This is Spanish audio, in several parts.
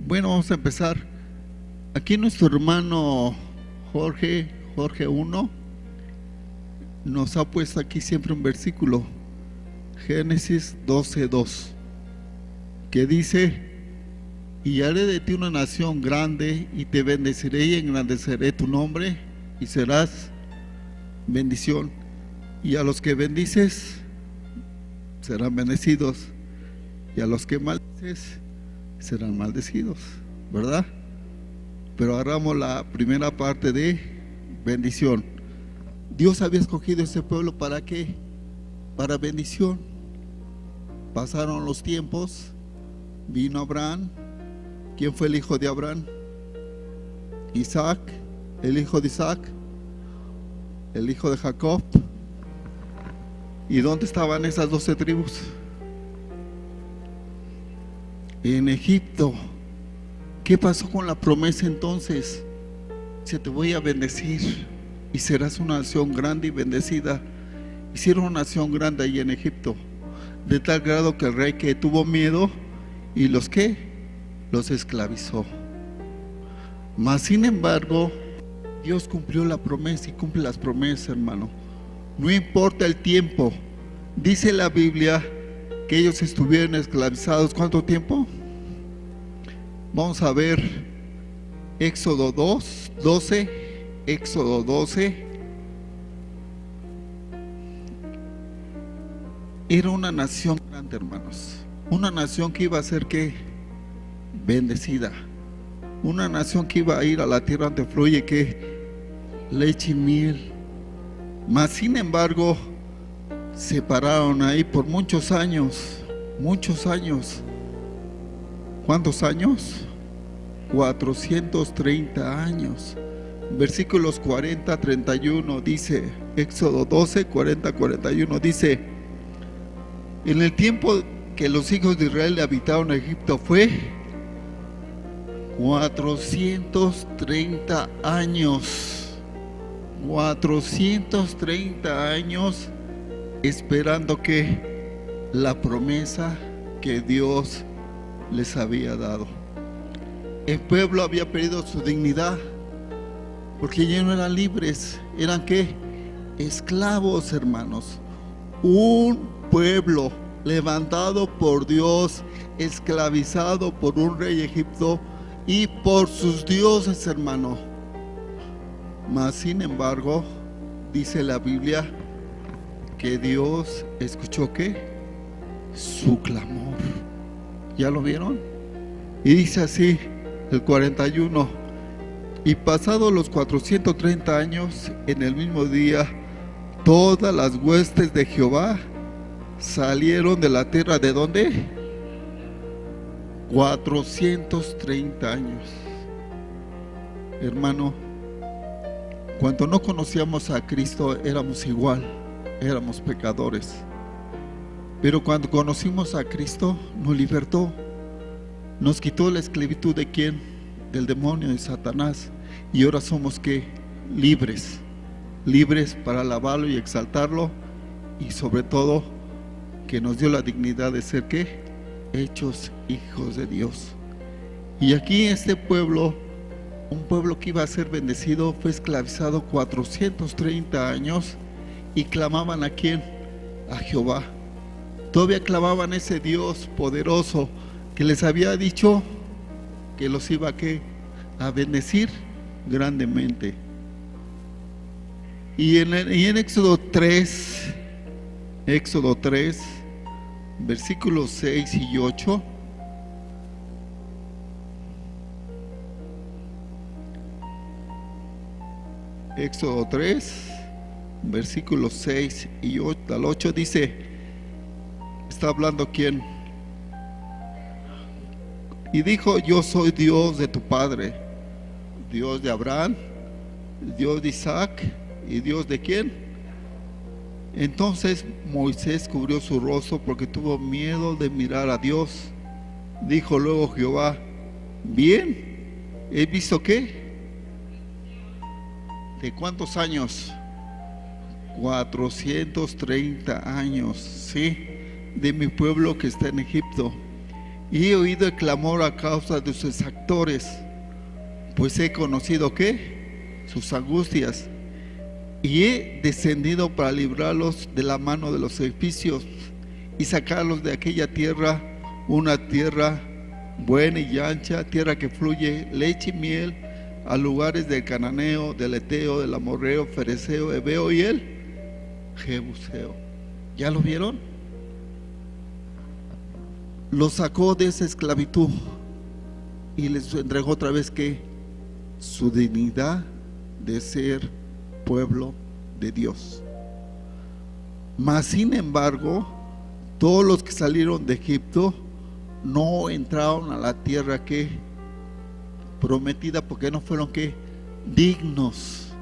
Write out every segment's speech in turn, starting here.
Bueno, vamos a empezar. Aquí nuestro hermano Jorge 1, nos ha puesto aquí siempre un versículo, Génesis 12:2, que dice: y haré de ti una nación grande, y te bendeciré y engrandeceré tu nombre, y serás bendición. Y a los que bendices serán bendecidos, y a los que maldices serán maldecidos, ¿verdad? Pero agarramos la primera parte de bendición. Dios había escogido este pueblo ¿para qué? Para bendición. Pasaron los tiempos, vino Abraham. ¿Quién fue el hijo de Abraham? Isaac, el hijo de Isaac, el hijo de Jacob. ¿Y dónde estaban esas 12 tribus? En Egipto. ¿Qué pasó con la promesa entonces? Dice: te voy a bendecir y serás una nación grande y bendecida. Hicieron una nación grande ahí en Egipto, de tal grado que el rey que tuvo miedo y los esclavizó. Mas sin embargo, Dios cumplió la promesa y cumple las promesas, hermano. No importa el tiempo. Dice la Biblia que ellos estuvieron esclavizados. ¿Cuánto tiempo? Vamos a ver Éxodo 12. Éxodo 12. Era una nación grande, hermanos. Una nación que iba a ser ¿qué? Bendecida. Una nación que iba a ir a la tierra donde fluye ¿qué? Leche y miel. Mas sin embargo, se pararon ahí por muchos años. Muchos años. ¿Cuántos años? 430 años. Versículos 40-31 dice, Éxodo 12, 40-41 dice: en el tiempo que los hijos de Israel habitaron Egipto fue 430 años. 430 años esperando que la promesa que Dios les había dado. El pueblo había perdido su dignidad porque ya no eran libres. ¿Eran qué? Esclavos, hermanos. Un pueblo levantado por Dios, esclavizado por un rey egipto y por sus dioses, hermano. Mas sin embargo, dice la Biblia que Dios escuchó ¿qué? Su clamor. ¿Ya lo vieron? Y dice así el 41: y pasados los 430 años, en el mismo día, todas las huestes de Jehová salieron de la tierra. ¿De dónde? 430 años. Hermano, cuando no conocíamos a Cristo éramos igual, éramos pecadores. Pero cuando conocimos a Cristo nos libertó, nos quitó la esclavitud ¿de quién? Del demonio, de Satanás. Y ahora somos ¿qué? Libres. Libres para alabarlo y exaltarlo, y sobre todo que nos dio la dignidad de ser ¿qué? Hechos hijos de Dios. Y aquí este pueblo, un pueblo que iba a ser bendecido, fue esclavizado 430 años y clamaban ¿a quién? A Jehová. Todavía clamaban a ese Dios poderoso que les había dicho que los iba ¿qué? A bendecir grandemente. Y en Éxodo 3, versículos 6 y 8, Éxodo 3, versículos 6 y 8, al 8 dice, está hablando ¿quién? Y dijo: yo soy Dios de tu padre, Dios de Abraham, Dios de Isaac y Dios de ¿quién? Entonces Moisés cubrió su rostro porque tuvo miedo de mirar a Dios. Dijo luego Jehová: bien, ¿he visto qué? ¿De cuántos años? 430 años, ¿sí? De mi pueblo que está en Egipto. y he oído el clamor a causa de sus actores, pues he conocido ¿qué? Sus angustias, y he descendido para librarlos de la mano de los egipcios y sacarlos de aquella tierra, una tierra buena y ancha, tierra que fluye leche y miel, a lugares del cananeo, del eteo, del amorreo, fereceo, heveo y el jebuseo. ¿Ya lo vieron? Los sacó de esa esclavitud y les entregó otra vez que su dignidad de ser pueblo de Dios. Mas sin embargo, todos los que salieron de Egipto no entraron a la tierra que prometida, porque no fueron que dignos,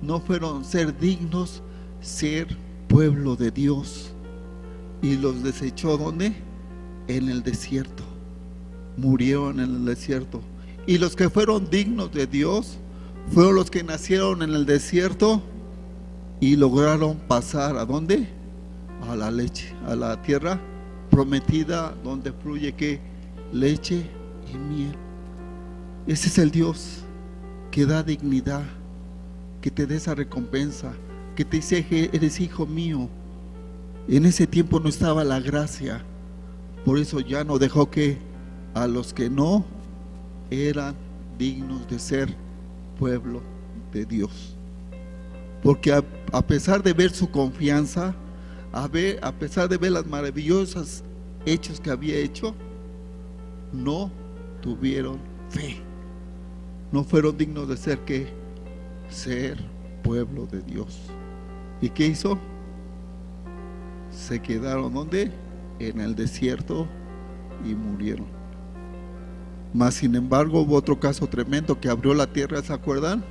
no fueron ser dignos, ser pueblo de Dios, y los desechó ¿dónde? En el desierto, murieron en el desierto. Y los que fueron dignos de Dios fueron los que nacieron en el desierto y lograron pasar ¿a dónde? A la leche, a la tierra prometida, donde fluye que leche y miel. Ese es el Dios que da dignidad, que te dé esa recompensa, que te dice que eres hijo mío. En ese tiempo no estaba la gracia, por eso ya no dejó que a los que no eran dignos de ser pueblo de Dios. Porque a pesar de ver su confianza, a pesar de ver las maravillosas hechos que había hecho, no tuvieron fe, no fueron dignos de ser ¿qué? Ser pueblo de Dios. ¿Y qué hizo? Se quedaron ¿dónde? En el desierto y murieron. Mas sin embargo hubo otro caso tremendo que abrió la tierra, ¿se acuerdan?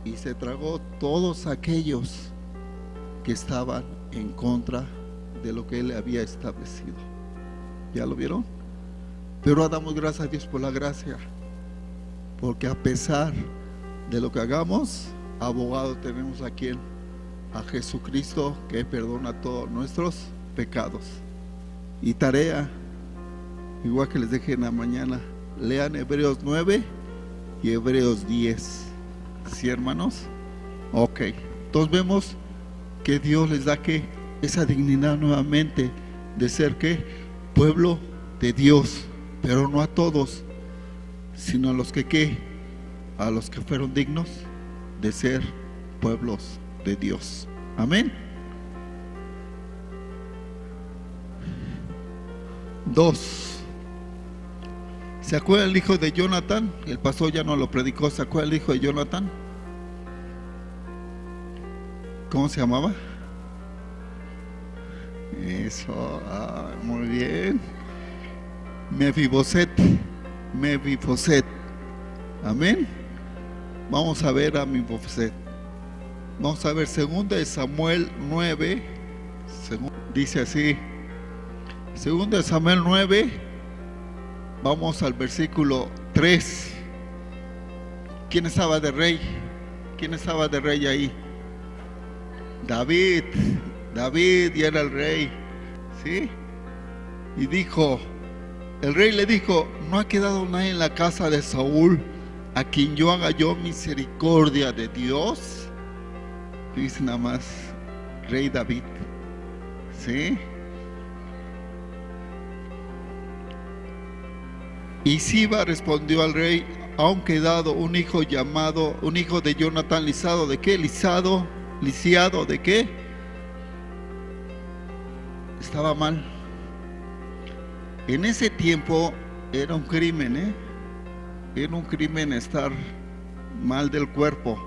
Y se tragó todos aquellos que estaban en contra de lo que él había establecido. ¿Ya lo vieron? Pero damos gracias a Dios por la gracia, porque a pesar de lo que hagamos, abogado tenemos aquí a Jesucristo, que perdona todos nuestros pecados. Y tarea, igual que les dejé en la mañana, lean Hebreos 9 y Hebreos 10. ¿Sí, hermanos? Ok, entonces vemos que Dios les da que esa dignidad nuevamente de ser que pueblo de Dios, pero no a todos, sino a los que a los que fueron dignos de ser pueblos de Dios. Amén. 2. ¿Se acuerdan el hijo de Jonathan? El pastor ya no lo predicó. ¿Se acuerdan el hijo de Jonathan? ¿Cómo se llamaba? Eso, muy bien. Mefiboset. Amén. Vamos a ver a Mefiboset. Vamos a ver 2 Samuel 9. Dice así. 2 Samuel 9. Vamos al versículo 3. ¿Quién estaba de rey? ¿Quién estaba de rey ahí? David y era el rey, ¿sí? Y dijo, el rey le dijo, no ha quedado nadie en la casa de Saúl a quien yo haga yo misericordia de Dios. Dice nada más, rey David, ¿sí? Y Siba respondió al rey, aun quedado un hijo de Jonathan lisado, ¿de qué? Lisiado, ¿de qué? Estaba mal. En ese tiempo era un crimen, Era un crimen estar mal del cuerpo.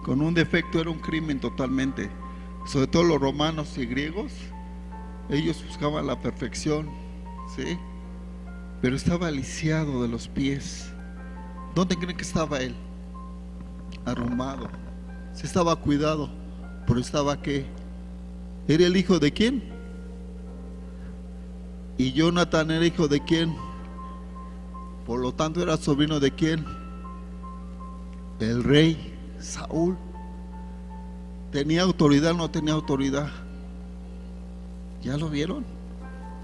Con un defecto era un crimen totalmente. Sobre todo los romanos y griegos, ellos buscaban la perfección, ¿sí? Pero estaba lisiado de los pies. ¿Dónde creen que estaba él? Arrumbado. Se estaba cuidado, pero estaba ¿qué? ¿Era el hijo de quién? Y Jonathan era hijo de quién. Por lo tanto era sobrino de quién. El rey Saúl. ¿Tenía autoridad o no tenía autoridad? ¿Ya lo vieron?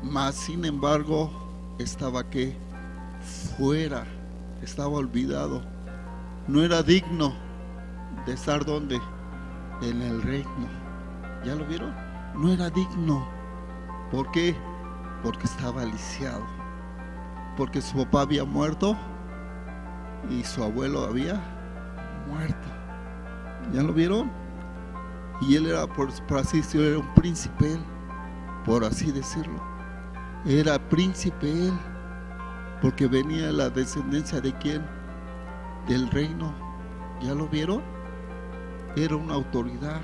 Mas sin embargo estaba que fuera, estaba olvidado, no era digno de estar donde, en el reino. ¿Ya lo vieron? No era digno. ¿Por qué? Porque estaba lisiado, porque su papá había muerto y su abuelo había muerto. ¿Ya lo vieron? Y él era, por así decirlo, era un príncipe él, por así decirlo. Era príncipe él, porque venía la descendencia de quién, del reino. ¿Ya lo vieron? Era una autoridad,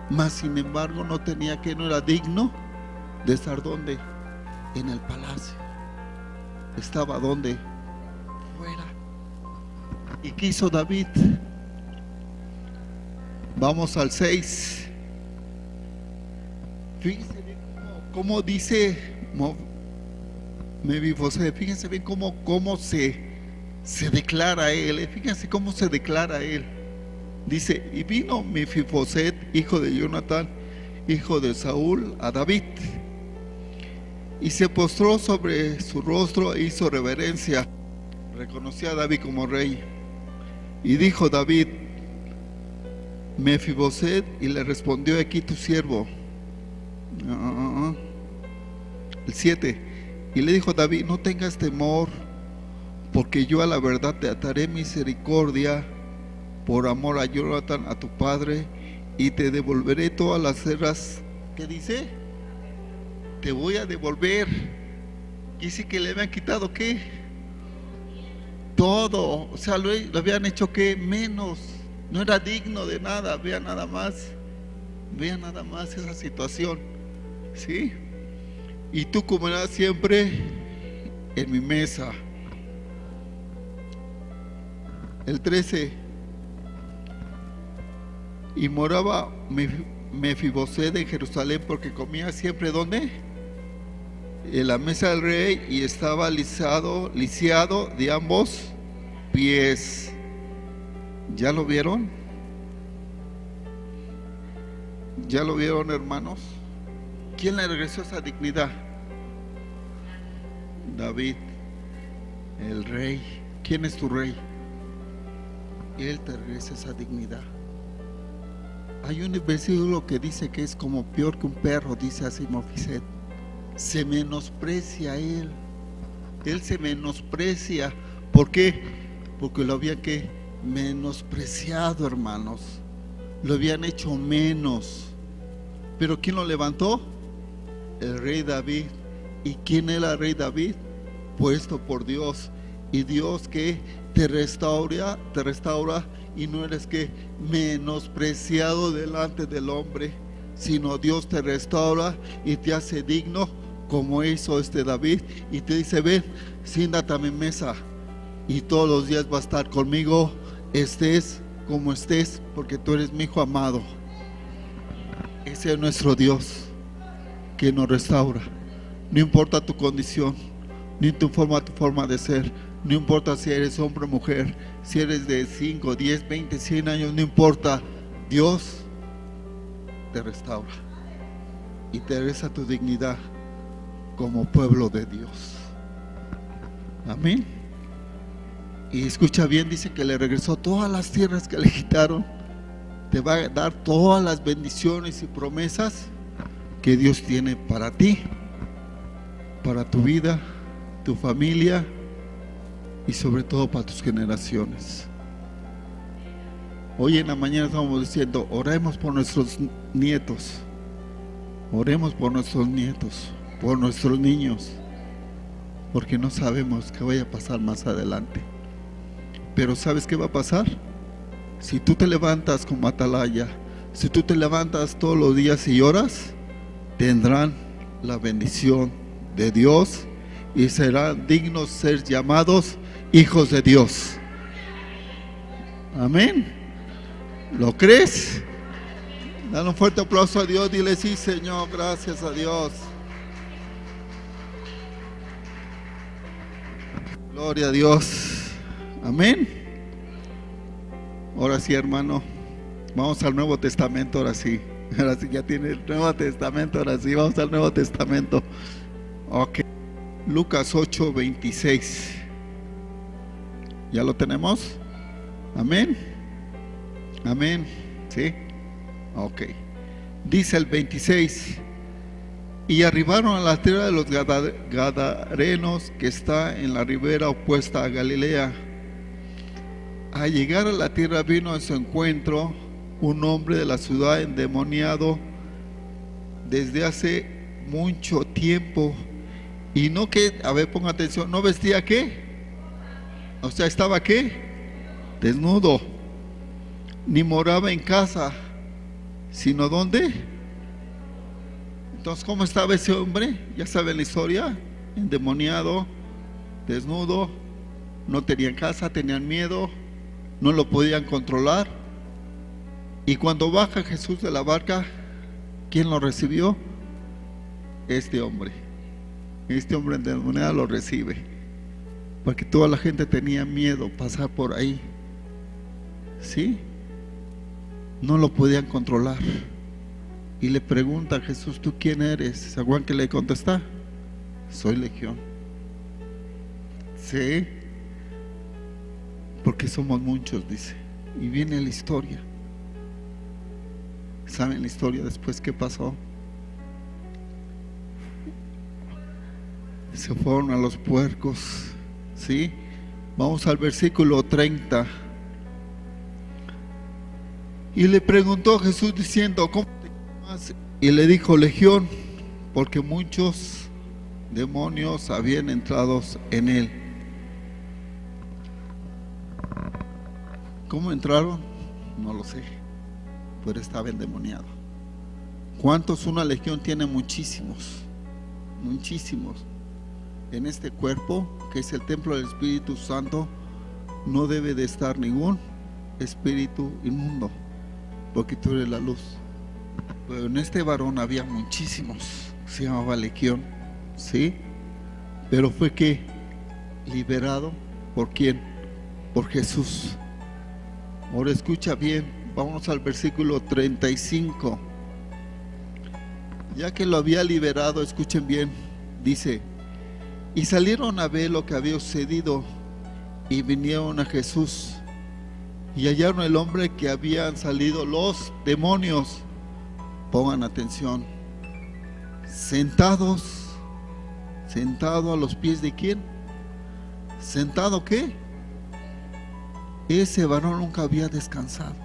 mas sin embargo no tenía, que no era digno de estar donde, en el palacio. Estaba donde, fuera. ¿Y qué hizo David? Vamos al 6. Fíjense bien cómo dice Mefiboset. Fíjense bien cómo se declara él. Fíjense cómo se declara él. Dice: y vino Mefiboset, hijo de Jonatán, hijo de Saúl, a David, y se postró sobre su rostro e hizo reverencia. Reconoció a David como rey. Y dijo David: Mefiboset, y le respondió: aquí tu siervo. El 7. Y le dijo David: no tengas temor, porque yo a la verdad te ataré misericordia por amor a Jonatán, a tu padre, y te devolveré todas las tierras. ¿Qué dice? Te voy a devolver. Y sí que le habían quitado, ¿qué? Todo. O sea, lo habían hecho, ¿qué? Menos. No era digno de nada. Vean nada más esa situación, ¿sí? Y tú comerás siempre en mi mesa. El 13. Y moraba Mefiboset en Jerusalén, porque comía siempre, ¿dónde? En la mesa del rey, y estaba lisiado de ambos pies. ¿Ya lo vieron? ¿Ya lo vieron, hermanos? ¿Quién le regresó esa dignidad? David, el rey. ¿Quién es tu rey? Él te regresa esa dignidad. Hay un versículo que dice que es como peor que un perro, dice así Mefiboset. Se menosprecia a él. Él se menosprecia. ¿Por qué? Porque lo habían, ¿qué? Menospreciado, hermanos. Lo habían hecho menos. Pero ¿quién lo levantó? El rey David. ¿Y quién era el rey David? Puesto por Dios. Y Dios, que te restaura, y no eres, que menospreciado delante del hombre, sino Dios te restaura y te hace digno, como hizo David, y te dice: ven, siéntate a mi mesa, y todos los días va a estar conmigo, estés como estés, porque tú eres mi hijo amado. Ese es nuestro Dios, que nos restaura. No importa tu condición, ni tu forma de ser. No importa si eres hombre o mujer, si eres de 5, 10, 20, 100 años, no importa. Dios te restaura y te regresa tu dignidad como pueblo de Dios. Amén. Y escucha bien, dice que le regresó todas las tierras que le quitaron. Te va a dar todas las bendiciones y promesas que Dios tiene para ti, para tu vida, tu familia, y sobre todo para tus generaciones. Hoy en la mañana estamos diciendo: oremos por nuestros nietos, oremos por nuestros nietos, por nuestros niños, porque no sabemos qué vaya a pasar más adelante. Pero ¿sabes qué va a pasar? Si tú te levantas como atalaya, si tú te levantas todos los días y oras, tendrán la bendición de Dios y serán dignos ser llamados hijos de Dios. Amén. ¿Lo crees? Dale un fuerte aplauso a Dios. Dile: sí, Señor, gracias a Dios. Gloria a Dios. Amén. Ahora sí, hermano, vamos al Nuevo Testamento. Ahora sí ya tiene el Nuevo Testamento. Ahora sí, vamos al Nuevo Testamento. Ok. Lucas 8:26. ¿Ya lo tenemos? Amén. Amén. ¿Sí? Ok. Dice el 26: y arribaron a la tierra de los Gadarenos, que está en la ribera opuesta a Galilea. Al llegar a la tierra vino a su encuentro un hombre de la ciudad endemoniado desde hace mucho tiempo. Y no que, a ver, ponga atención, ¿no vestía qué? O sea, ¿estaba qué? Desnudo. Ni moraba en casa, sino ¿dónde? Entonces, ¿cómo estaba ese hombre? Ya saben la historia. Endemoniado, desnudo, no tenían casa, tenían miedo, no lo podían controlar. Y cuando baja Jesús de la barca, ¿quién lo recibió? Este hombre endemoniado lo recibe, porque toda la gente tenía miedo pasar por ahí, ¿sí? No lo podían controlar. Y le pregunta a Jesús: ¿tú quién eres? ¿Se acuerdan que le contesta? Soy Legión. Sí, porque somos muchos, dice. Y viene la historia. ¿Saben la historia después qué pasó? Se fueron a los puercos, ¿sí? Vamos al versículo 30. Y le preguntó Jesús diciendo: ¿cómo te llamas? Y le dijo: Legión, porque muchos demonios habían entrado en él. ¿Cómo entraron? No lo sé, pero estaba endemoniado. ¿Cuántos? Una legión tiene muchísimos, muchísimos. En este cuerpo, que es el templo del Espíritu Santo, no debe de estar ningún espíritu inmundo, porque tú eres la luz. Pero en este varón había muchísimos, se llamaba legión, ¿sí? Pero fue que liberado, ¿por quién? Por Jesús. Ahora escucha bien, vamos al versículo 35. Ya que lo había liberado, escuchen bien, dice: y salieron a ver lo que había sucedido, y vinieron a Jesús, y hallaron el hombre que habían salido los demonios. Pongan atención. Sentado a los pies de ¿quién? ¿Sentado qué? Ese varón nunca había descansado.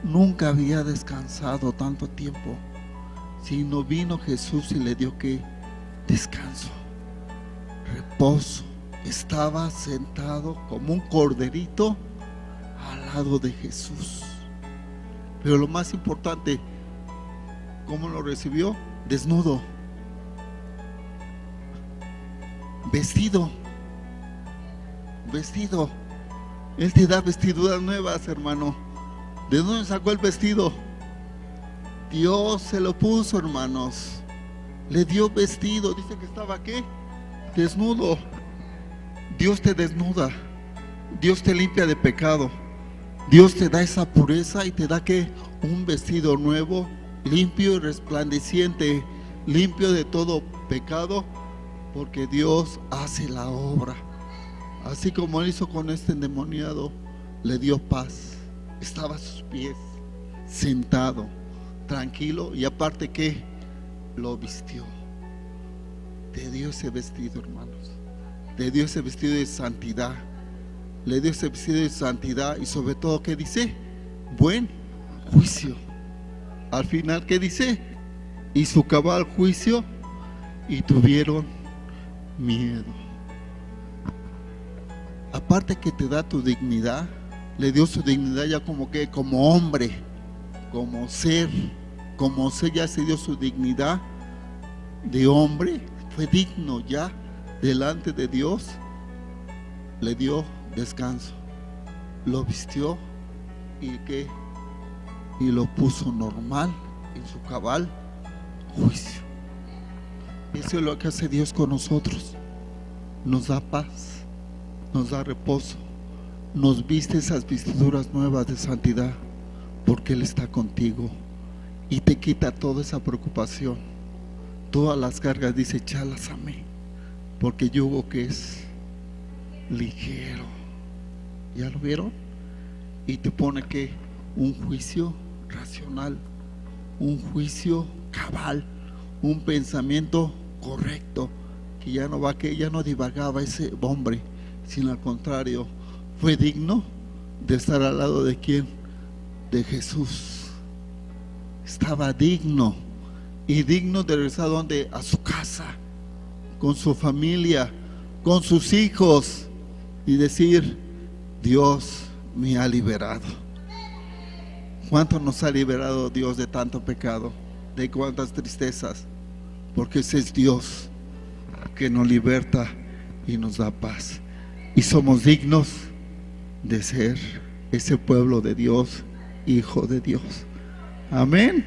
Nunca había descansado tanto tiempo, sino vino Jesús y le dio ¿qué? Descanso, reposo. Estaba sentado como un corderito al lado de Jesús. Pero lo más importante, ¿cómo lo recibió? Desnudo, vestido. Él te da vestiduras nuevas, hermano. ¿De dónde sacó el vestido? Dios se lo puso, hermanos. Le dio vestido. Dice que estaba ¿qué? Desnudo. Dios te desnuda. Dios te limpia de pecado. Dios te da esa pureza y te da ¿qué? Un vestido nuevo, limpio y resplandeciente, limpio de todo pecado, porque Dios hace la obra. Así como Él hizo con este endemoniado, le dio paz. Estaba a sus pies, sentado, tranquilo, y aparte que lo vistió. Te dio ese vestido, hermanos. Le dio ese vestido de santidad. Le dio ese vestido de santidad y sobre todo, ¿qué dice? Buen juicio. Al final, ¿qué dice? Y su cabal juicio, y tuvieron miedo. Aparte que te da tu dignidad, le dio su dignidad ya como que, como hombre, como ser, ya se dio su dignidad de hombre, fue digno ya delante de Dios, le dio descanso, lo vistió y ¿qué? Y lo puso normal en su cabal juicio. Eso es lo que hace Dios con nosotros. Nos da paz, nos da reposo, nos viste esas vestiduras nuevas de santidad, porque Él está contigo y te quita toda esa preocupación, todas las cargas, dice, échalas a mí, porque yugo que es ligero. ¿Ya lo vieron? Y te pone que un juicio racional, un juicio cabal, un pensamiento correcto, que ya no divagaba ese hombre, sino al contrario, fue digno de estar al lado de quién, de Jesús. Estaba digno, y digno de regresar a donde, a su casa, con su familia, con sus hijos, y decir: Dios me ha liberado. ¿Cuánto nos ha liberado Dios de tanto pecado, de cuántas tristezas? Porque ese es Dios que nos liberta y nos da paz, y somos dignos de ser ese pueblo de Dios, hijo de Dios. Amén.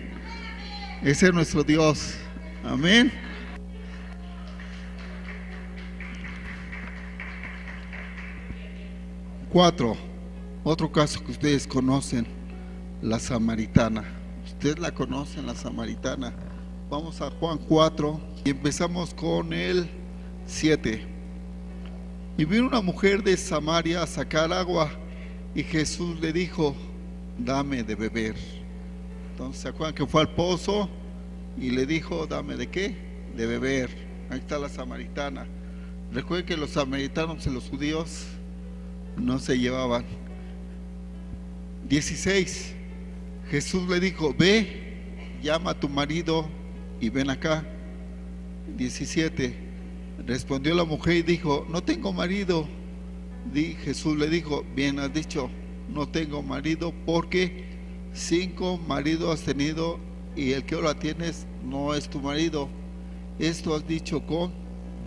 Ese es nuestro Dios. Amén. Cuatro, otro caso que ustedes conocen, la samaritana. Ustedes la conocen, la samaritana. Vamos a Juan 4 y empezamos con el 7. Y vino una mujer de Samaria a sacar agua, y Jesús le dijo: dame de beber. Entonces, ¿se acuerdan que fue al pozo y le dijo: dame de qué? De beber. Ahí está la samaritana. Recuerden que los samaritanos y los judíos no se llevaban. 16. Jesús le dijo: ve, llama a tu marido y ven acá. 17. Respondió la mujer y dijo: no tengo marido. Jesús le dijo: bien has dicho, no tengo marido, porque 5 maridos has tenido, y el que ahora tienes no es tu marido. Esto has dicho con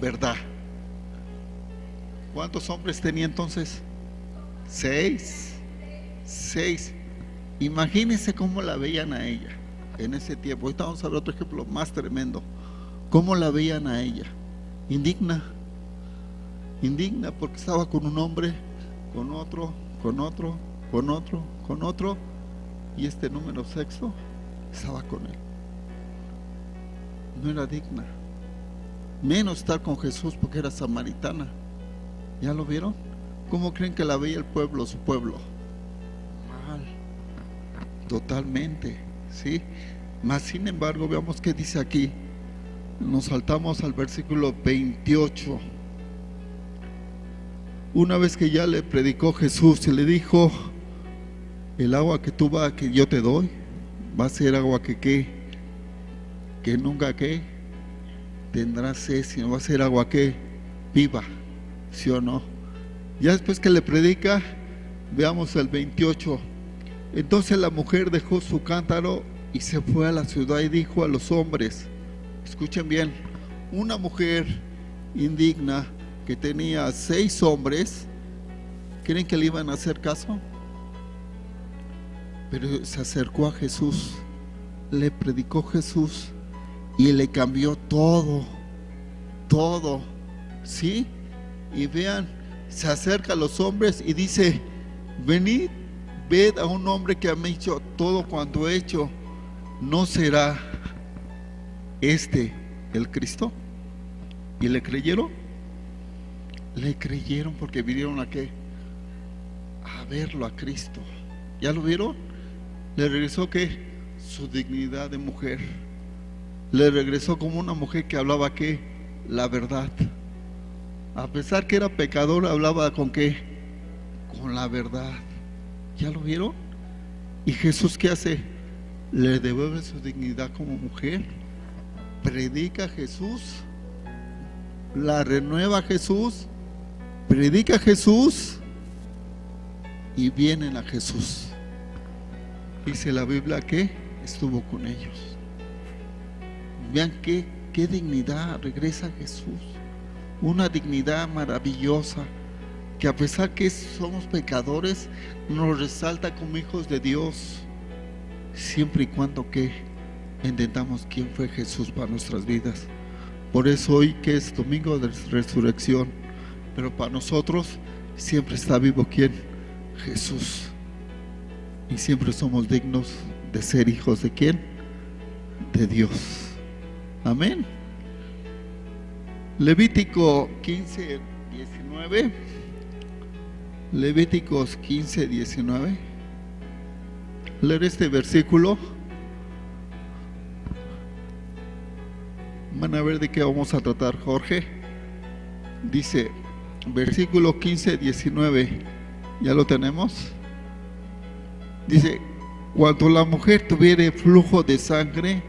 verdad. ¿Cuántos hombres tenía entonces? 6. Imagínense cómo la veían a ella en ese tiempo. Ahorita vamos a ver otro ejemplo más tremendo. ¿Cómo la veían a ella? Indigna, porque estaba con un hombre, con otro, y este número sexto estaba con él. No era digna, menos estar con Jesús, porque era samaritana. ¿Ya lo vieron? ¿Cómo creen que la veía el pueblo, su pueblo? Mal, totalmente, ¿sí? Mas sin embargo, veamos qué dice aquí. Nos saltamos al versículo 28. Una vez que ya le predicó Jesús y le dijo: el agua que que yo te doy va a ser agua que nunca tendrá sed, sino va a ser agua viva, ¿sí o no? Ya después que le predica, veamos el 28. Entonces la mujer dejó su cántaro y se fue a la ciudad y dijo a los hombres, escuchen bien, una mujer indigna que tenía 6 hombres, ¿creen que le iban a hacer caso? Pero se acercó a Jesús, le predicó Jesús y le cambió todo, ¿sí? Y vean, se acerca a los hombres y dice: venid, ved a un hombre que me ha hecho todo cuanto he hecho. ¿No será este el Cristo? ¿Y le creyeron? Le creyeron porque vinieron a ¿qué? A verlo a Cristo. ¿Ya lo vieron? Le regresó ¿qué? Su dignidad de mujer. Le regresó como una mujer que hablaba ¿qué? La verdad. A pesar que era pecador, hablaba ¿con qué? Con la verdad. ¿Ya lo vieron? ¿Y Jesús qué hace? Le devuelve su dignidad como mujer. Predica Jesús, la renueva Jesús, predica Jesús y vienen a Jesús. Dice la Biblia que estuvo con ellos. Vean qué dignidad regresa a Jesús. Una dignidad maravillosa, que a pesar que somos pecadores, nos resalta como hijos de Dios, siempre y cuando que entendamos quién fue Jesús para nuestras vidas. Por eso hoy, que es domingo de resurrección, pero para nosotros siempre está vivo ¿quién? Jesús. Y siempre somos dignos de ser hijos de ¿quién? De Dios. Amén. Levítico 15, 19. Levíticos 15, 19. Leer este versículo. Van a ver de qué vamos a tratar, Jorge. Dice, versículo 15, 19. ¿Ya lo tenemos? Dice, cuando la mujer tuviere flujo de sangre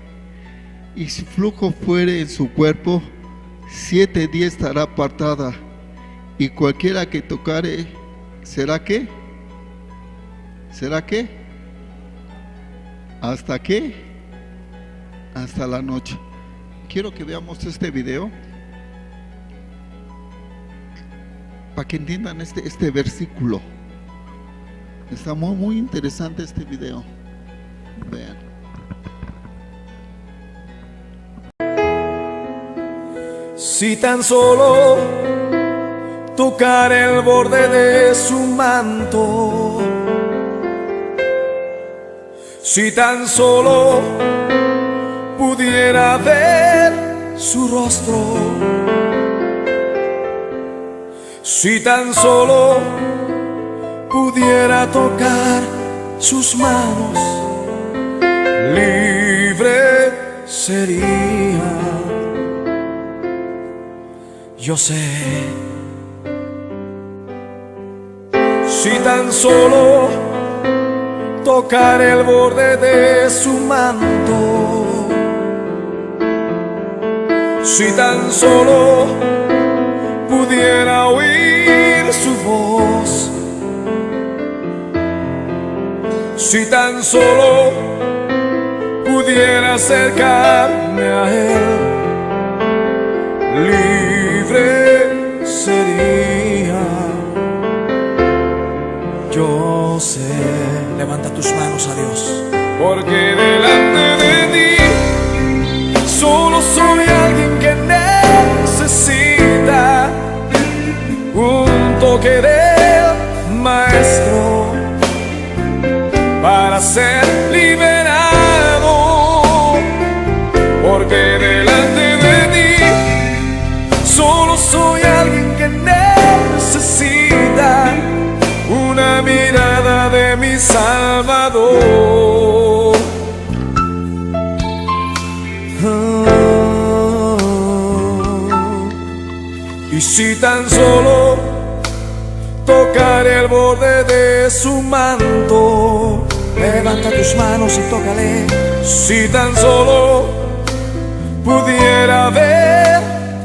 y su flujo fuere en su cuerpo, 7 días estará apartada, y cualquiera que tocare, ¿será qué? ¿Será qué? ¿Hasta qué? Hasta la noche. Quiero que veamos este video para que entiendan este versículo. Está muy interesante este video. Vean. Si tan solo tocar el borde de su manto, si tan solo pudiera ver su rostro, si tan solo pudiera tocar sus manos, libre sería. Yo sé, si tan solo tocar el borde de su manto, si tan solo pudiera oír su voz, si tan solo pudiera acercarme a él, libre sería. Yo sé. Levanta tus manos a Dios. Porque delante de ti solo soy alguien que necesita un toque del Maestro para ser liberado. Porque delante de ti solo soy alguien que necesita una mirada de mi Salvador. Y si tan solo tocar el borde de su manto, levanta tus manos y tócale. Si tan solo pudiera ver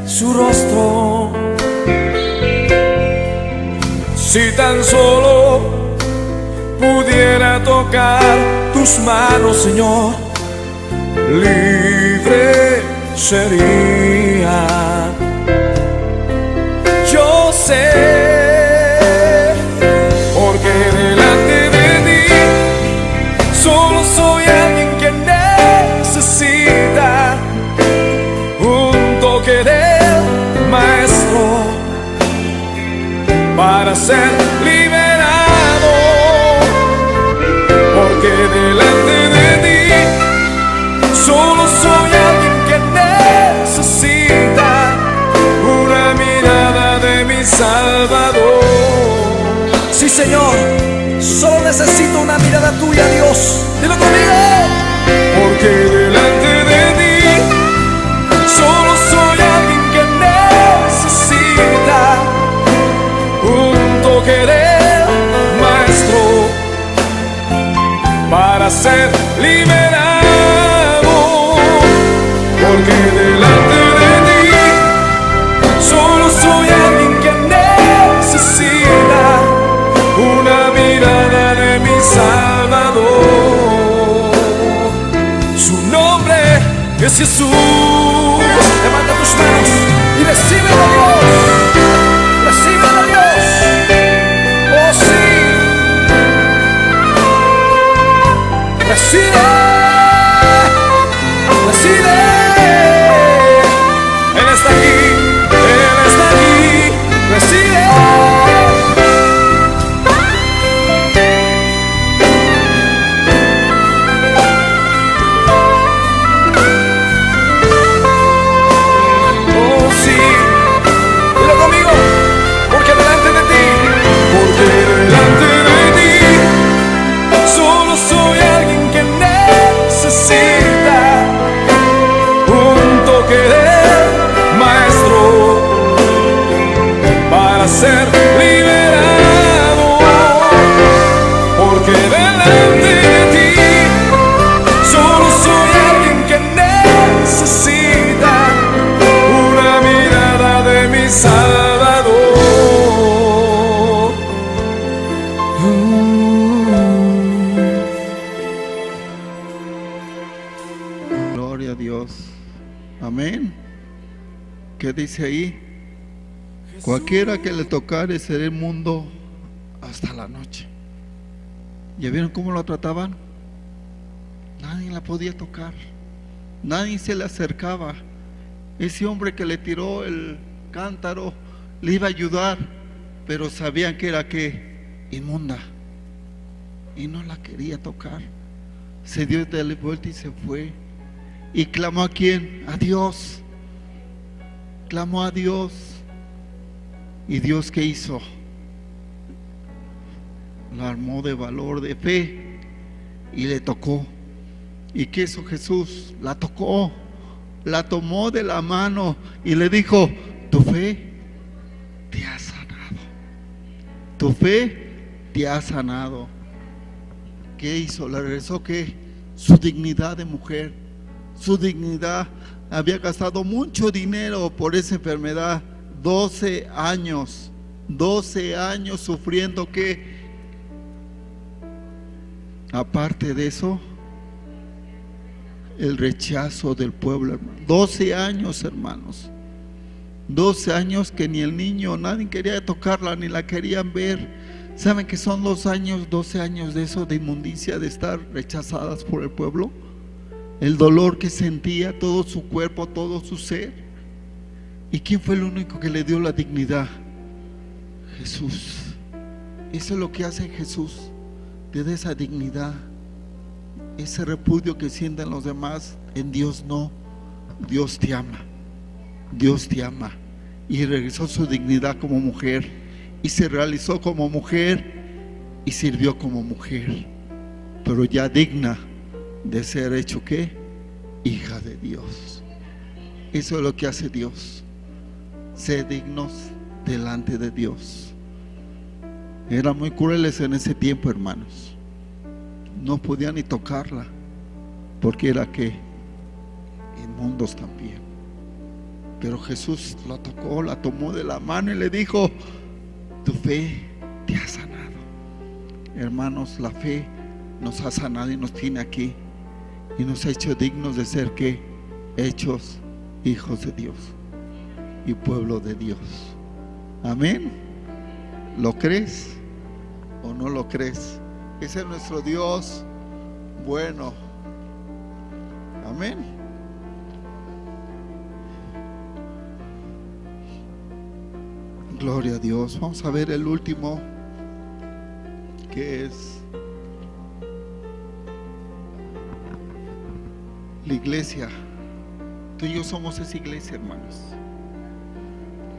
su rostro, si tan solo pudiera tocar tus manos, Señor, libre sería. Yo sé, porque delante de ti solo soy alguien que necesita un toque del Maestro para ser liberado. Porque delante de ti solo soy alguien que necesita una mirada de mi Salvador. Sí, Señor, solo necesito una mirada tuya, Dios. Dilo conmigo. Porque delante de ti solo soy alguien que necesita un toque del Maestro para ser liberado. Porque delante de ti solo soy alguien que necesita una mirada de mi Salvador. Su nombre es Jesús. Levanta tus manos y recibe a Dios. Recibe a Dios. Oh, sí. Recibe. Recibe. Él está aquí. Él está aquí. Recibe. ¿Qué dice ahí? Cualquiera que le tocare será inmundo hasta la noche. ¿Ya vieron cómo lo trataban? Nadie la podía tocar, nadie se le acercaba. Ese hombre que le tiró el cántaro le iba a ayudar, pero sabían que era ¿qué? Inmunda, y no la quería tocar. Se dio de vuelta y se fue. Y clamó ¿a quién? A Dios. Clamó a Dios. ¿Y Dios qué hizo? La armó de valor, de fe, y le tocó. ¿Y qué hizo Jesús? La tocó, la tomó de la mano y le dijo: tu fe te ha sanado. Tu fe te ha sanado. ¿Qué hizo? Le regresó ¿qué? Su dignidad de mujer, su dignidad. Había gastado mucho dinero por esa enfermedad, 12 años sufriendo ¿qué? Aparte de eso, el rechazo del pueblo, hermano. 12 años, hermanos. 12 años que ni el niño, nadie quería tocarla, ni la querían ver. ¿Saben que son 2 años, 12 años de eso, de inmundicia, de estar rechazadas por el pueblo? El dolor que sentía todo su cuerpo, todo su ser. ¿Y quién fue el único que le dio la dignidad? Jesús. Eso es lo que hace Jesús. Te da esa dignidad. Ese repudio que sienten los demás, en Dios no. Dios te ama. Dios te ama. Y regresó su dignidad como mujer, y se realizó como mujer, y sirvió como mujer, pero ya digna de ser hecho ¿qué? Hija de Dios. Eso es lo que hace Dios. Ser dignos delante de Dios. Eran muy crueles en ese tiempo, hermanos. No podían ni tocarla, porque era ¿qué? Inmundos también. Pero Jesús la tocó, la tomó de la mano y le dijo: tu fe te ha sanado. Hermanos, la fe nos ha sanado y nos tiene aquí, y nos ha hecho dignos de ser ¿qué? Hechos hijos de Dios y pueblo de Dios. Amén. ¿Lo crees o no lo crees? Ese es nuestro Dios bueno. Amén. Gloria a Dios. Vamos a ver el último, que es la iglesia. Tú y yo somos esa iglesia, hermanos.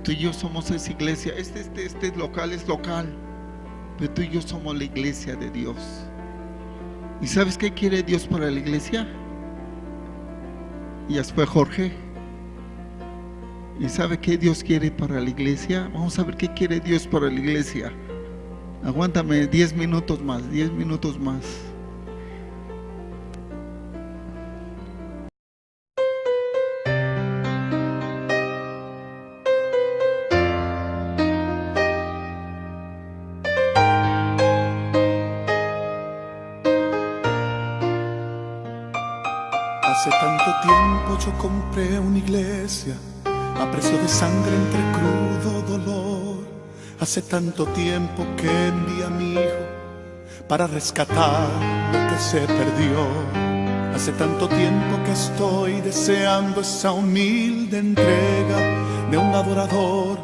Tú y yo somos esa iglesia. Este local es local, pero tú y yo somos la iglesia de Dios. ¿Y sabes qué quiere Dios para la iglesia? Y después Jorge. ¿Y sabe qué Dios quiere para la iglesia? Vamos a ver qué quiere Dios para la iglesia. Aguántame 10 minutos más, 10 minutos más. Hace tanto tiempo yo compré una iglesia a precio de sangre entre crudo dolor. Hace tanto tiempo que envié a mi hijo para rescatar lo que se perdió. Hace tanto tiempo que estoy deseando esa humilde entrega de un adorador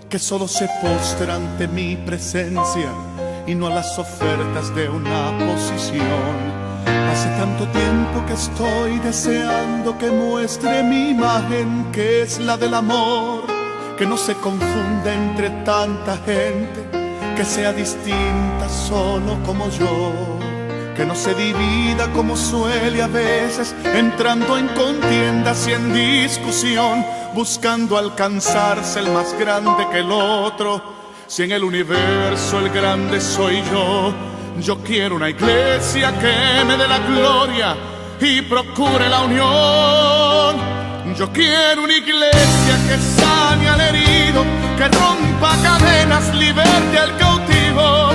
que solo se postra ante mi presencia y no a las ofertas de una posición. Hace tanto tiempo que estoy deseando que muestre mi imagen, que es la del amor, que no se confunda entre tanta gente, que sea distinta solo como yo, que no se divida como suele a veces, entrando en contiendas y en discusión, buscando alcanzarse el más grande que el otro. Si en el universo el grande soy yo, yo quiero una iglesia que me dé la gloria y procure la unión. Yo quiero una iglesia que sane al herido, que rompa cadenas, liberte al cautivo,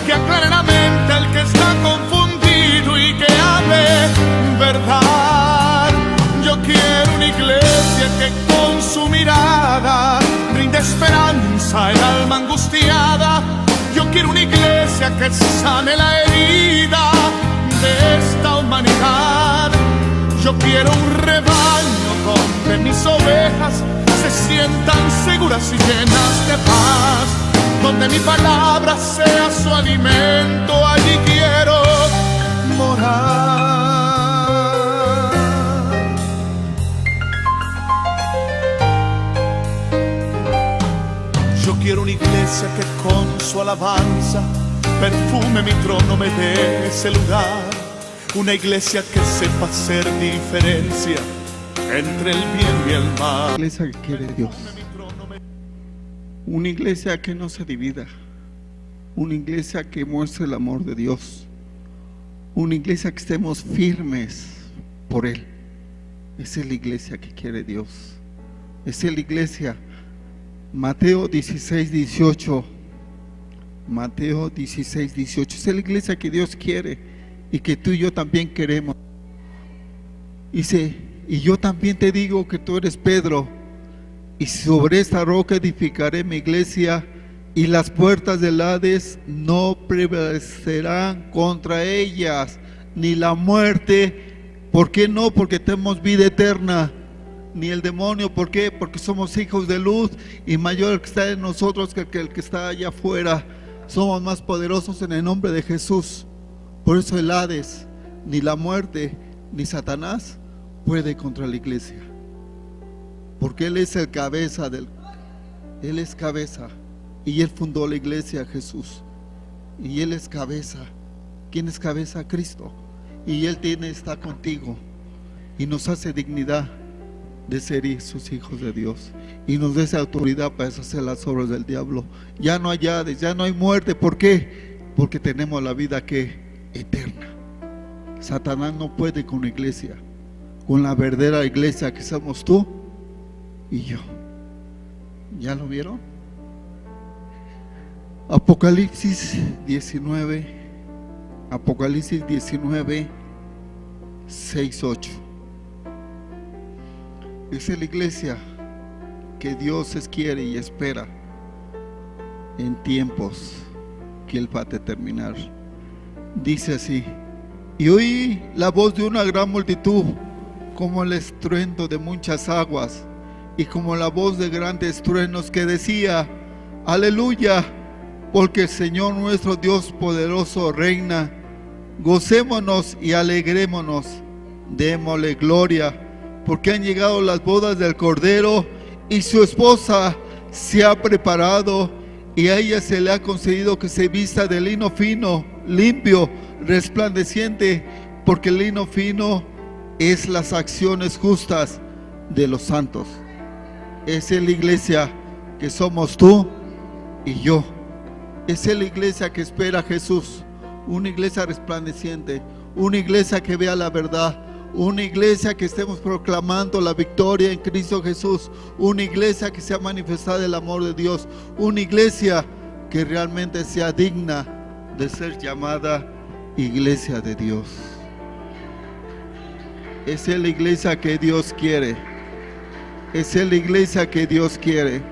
que aclare la mente al que está confundido y que hable verdad. Yo quiero una iglesia que con su mirada que sane la herida de esta humanidad. Yo quiero un rebaño donde mis ovejas se sientan seguras y llenas de paz, donde mi palabra sea su alimento. Allí quiero morar. Yo quiero una iglesia que con su alabanza perfume mi trono, me dé ese lugar. Una iglesia que sepa hacer diferencia entre el bien y el mal. Una iglesia que quiere Dios. Una iglesia que no se divida. Una iglesia que muestre el amor de Dios. Una iglesia que estemos firmes por Él. Esa es la iglesia que quiere Dios. Esa es la iglesia. Mateo 16:18. Mateo 16:18. Esa es la iglesia que Dios quiere y que tú y yo también queremos. Dice: y yo también te digo que tú eres Pedro, y sobre esta roca edificaré mi iglesia, y las puertas del Hades no prevalecerán contra ellas, ni la muerte. ¿Por qué no? Porque tenemos vida eterna. Ni el demonio. ¿Por qué? Porque somos hijos de luz, y mayor el que está en nosotros que el que está allá afuera. Somos más poderosos en el nombre de Jesús. Por eso el Hades, ni la muerte, ni Satanás puede contra la iglesia, porque Él es el cabeza Él es cabeza, y Él fundó la iglesia, Jesús, y Él es cabeza. ¿Quién es cabeza? Cristo. Y Él está contigo, y nos hace dignidad de ser sus hijos de Dios, y nos da esa autoridad para deshacer las obras del diablo. Ya no hay Hades, ya no hay muerte. ¿Por qué? Porque tenemos la vida eterna. Satanás no puede con la iglesia, con la verdadera iglesia que somos tú y yo. ¿Ya lo vieron? Apocalipsis 19, Apocalipsis 19, 6, 8. Esa es la iglesia que Dios quiere y espera en tiempos que Él va a determinar. Dice así: y oí la voz de una gran multitud, como el estruendo de muchas aguas, y como la voz de grandes truenos, que decía: aleluya, porque el Señor nuestro Dios poderoso reina. Gocémonos y alegrémonos, démosle gloria, porque han llegado las bodas del Cordero, y su esposa se ha preparado, y a ella se le ha concedido que se vista de lino fino, limpio, resplandeciente, porque el lino fino es las acciones justas de los santos. Esa es la iglesia que somos tú y yo. Esa es la iglesia que espera a Jesús. Una iglesia resplandeciente, una iglesia que vea la verdad, una iglesia que estemos proclamando la victoria en Cristo Jesús, una iglesia que sea manifestada el amor de Dios, una iglesia que realmente sea digna de ser llamada iglesia de Dios. Esa es la iglesia que Dios quiere. Esa es la iglesia que Dios quiere,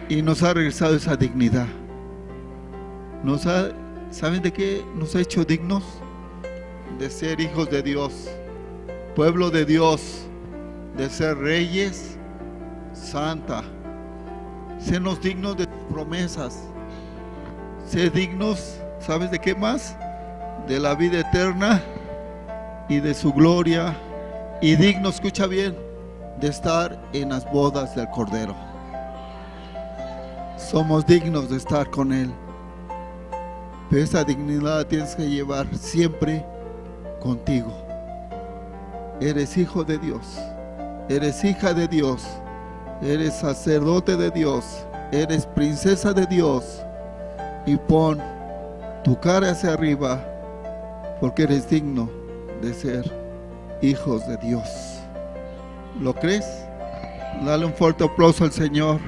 y nos ha regresado esa dignidad. ¿Saben de qué nos ha hecho dignos? De ser hijos de Dios, pueblo de Dios, de ser reyes, santa. Sernos dignos de sus promesas, ser dignos, ¿sabes de qué más? De la vida eterna y de su gloria, y digno, escucha bien, de estar en las bodas del Cordero. Somos dignos de estar con Él, pero esa dignidad la tienes que llevar siempre contigo. Eres hijo de Dios, eres hija de Dios, eres sacerdote de Dios, eres princesa de Dios, y pon tu cara hacia arriba, porque eres digno de ser hijos de Dios. ¿Lo crees? Dale un fuerte aplauso al Señor.